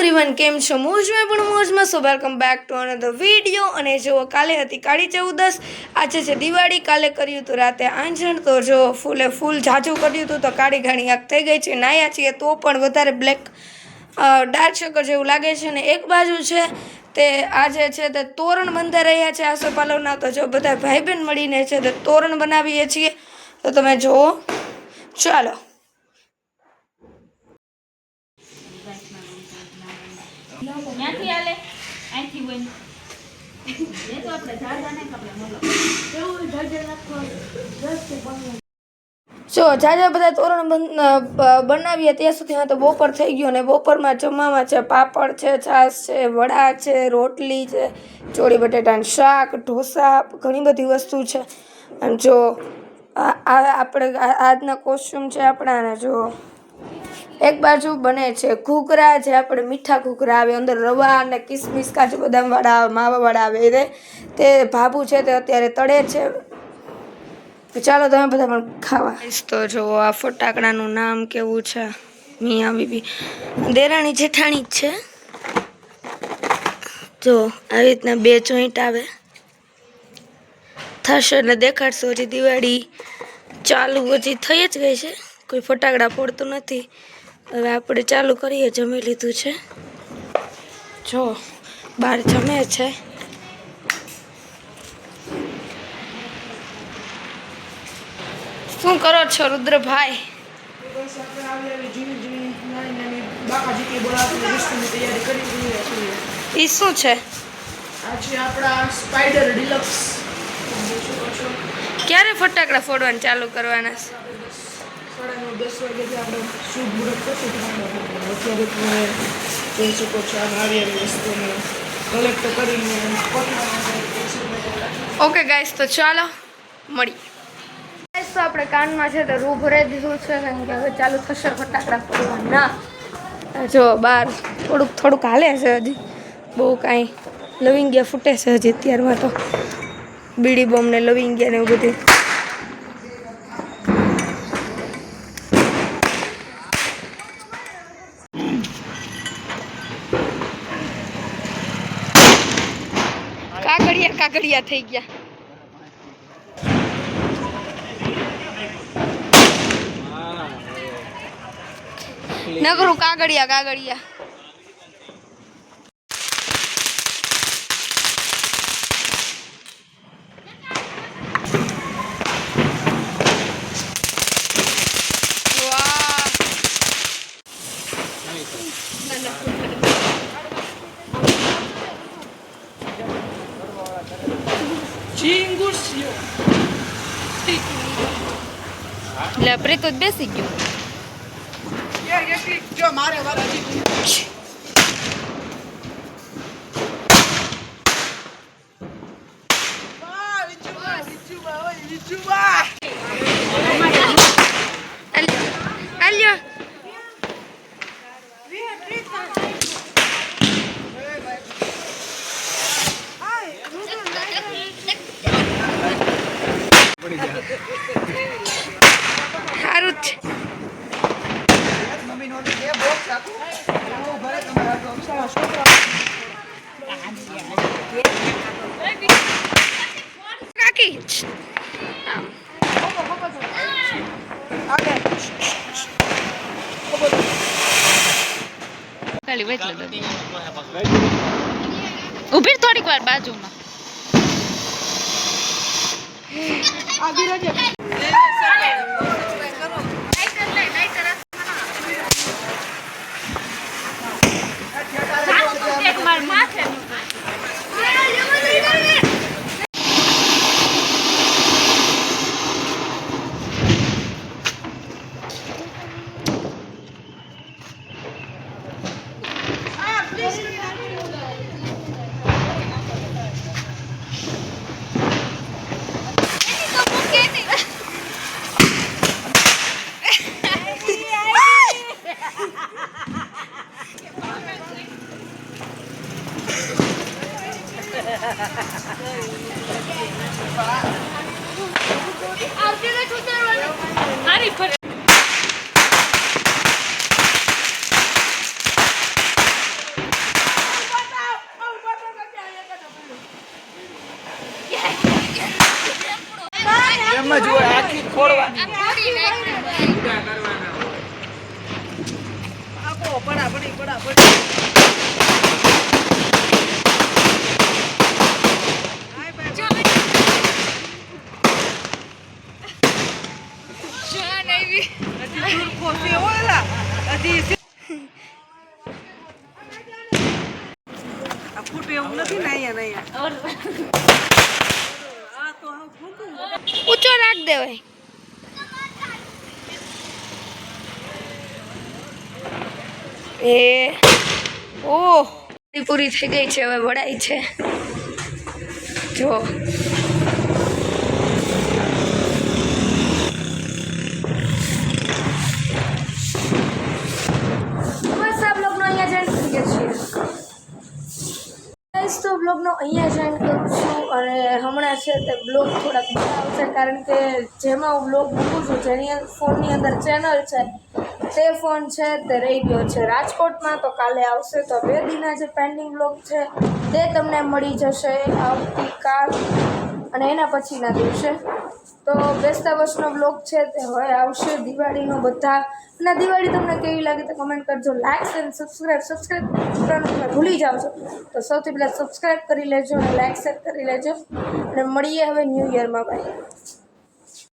Everyone કેમ છો મોજમાં પણ મોજમાં સો welcome back to another video. અને જો કાલે હતી કાળી ચૌદસ, આજે છે દિવાળી। કાલે કર્યું હતું રાતે આંજણ, તો જો ફૂલે ફૂલ ઝાઝું કર્યું હતું તો કાળી ઘાણી આંખ થઈ ગઈ છે। નાયા છીએ તો પણ વધારે બ્લેક ડાર્ક સર્કલ જેવું લાગે છે। ને એક બાજુ છે તે આજે છે તે તોરણ બંધાઈ રહ્યા છે આસોપાલવના। તો જો બધા ભાઈ બહેન મળીને છે તે તોરણ બનાવીએ છીએ, તો તમે જુઓ। ચાલો ત્યાંથી આલે અહીંથી હોય ને તો આપણે ઝાઝા ને કપડા મોલો કેવું ઝાઝા નાખો 10 કે 15। જો ઝાઝા બધા તોરણ બનાવીએ ત્યાં સુધી તો બપોર થઈ ગયો, ને બપોરમાં જમવામાં છે પાપડ છે, છાશ છે, વડા છે, રોટલી છે, ચોળી બટેટાનું શાક, ઢોસા, ઘણી બધી વસ્તુ છે। અને જો આપણે આજના કોસ્ચ્યુમ છે આપણાને, જો એક બાજુ બને છે ઘૂઘરા, જે આપણે મીઠા ઘૂઘરા આવે, અંદર રવા અને કિસમિસ કાજુ બદામવાળા માવાવાળા આવે તે ભાભું છે તે અત્યારે તળે છે। ચાલો તમે બધા પણ ખાવા। તો જો આ ફટાકડાનું નામ કેવું છે, મિયા બીબી, દેરાણી જેઠાણી જ છે। જો આવી રીતના 2 જોઈન્ટ આવે, થશે એટલે દેખાડશો। હજી દિવાળી ચાલુ હજી થઈ જ ગઈ છે, કોઈ ફટાકડા ફોડતું નથી। હવે આપણે ચાલુ કરીએ, જમી લીધું છે। જો બહાર જમે છે। શું કરો છો રુદ્રભાઈ? બસ આપણે આવી ઝીણી ઝીણી નાની નાની બાકાજી કે બોલાવવાની વસ્તુની તૈયારી કરી રહ્યા છીએ। એ શું છે? આ છે આપણા સ્પાઈડર ડિલક્સ। ક્યારે ફટાકડા ફોડવાનું ચાલુ કરવાના છે? 10 વાગ્યાથી આપણે શુભ મુહૂર્ત કરશું ફટાકડા ફોડવાનું। અત્યારે તમે જોઈ શકો છો આ આવી વસ્તુને કલેક્ટ કરીને ઓકે ગાઈસ, તો ચાલો મળીએ। તો આપણે કાનમાં છે તો રૂ ભરાઈ દીધું છે, કારણ કે હવે ચાલુ થશે ફટાકડા ફોડવાના। જો બહાર થોડુંક હાલે છે, હજી બહુ કાંઈ લવિંગિયા ફૂટે છે હજી અત્યારમાં તો, બીડી બોમ્બ ને લવિંગિયા ને એવું બધું। કાગડિયા થઈ ગયા। નગરું કાગડિયા। લે પ્રીત બેસી ગયો। જો મારે વાળા અલ્યો સારું જ કાકી। ખાલી વેચ લે ઉભી થોડીક વાર બાજુમાં। ઊંચો રાખ દેવાય. ઓહ પૂરી થઈ ગઈ છે, હવે વડાઈ છે. જો બસ આ બ્લોગનો અહીંયા જ એન્ડ કરીએ છીએ. ગાઈસ તો બ્લોગનો અહીંયા જ એન્ડ કરું છું અને હમણાં છે તે બ્લોગ થોડાક મોટા આવશે કારણ કે જેમાં હું બ્લોગ મૂકું છું જેની ફોનની અંદર ચેનલ છે તે ફોન છે તે રહી ગયો છે રાજકોટમાં, તો કાલે આવશે. તો 2 દિનના જે પેન્ડિંગ બ્લોગ છે તે તમને મળી જશે આવતીકાલ અને એના પછીના દિવસે. તો બેસતા વર્ષનો બ્લોગ છે તે હવે આવશે દિવાળીનો. બધા અને દિવાળી તમને કેવી લાગે તો કમેન્ટ કરજો. લાઇક અને સબસ્ક્રાઈબ કરવાનું તમે ભૂલી જાઓ છો તો સૌથી પહેલાં સબસ્ક્રાઈબ કરી લેજો અને લાઇક શેર કરી લેજો અને મળીએ હવે ન્યૂ યરમાં. બાય.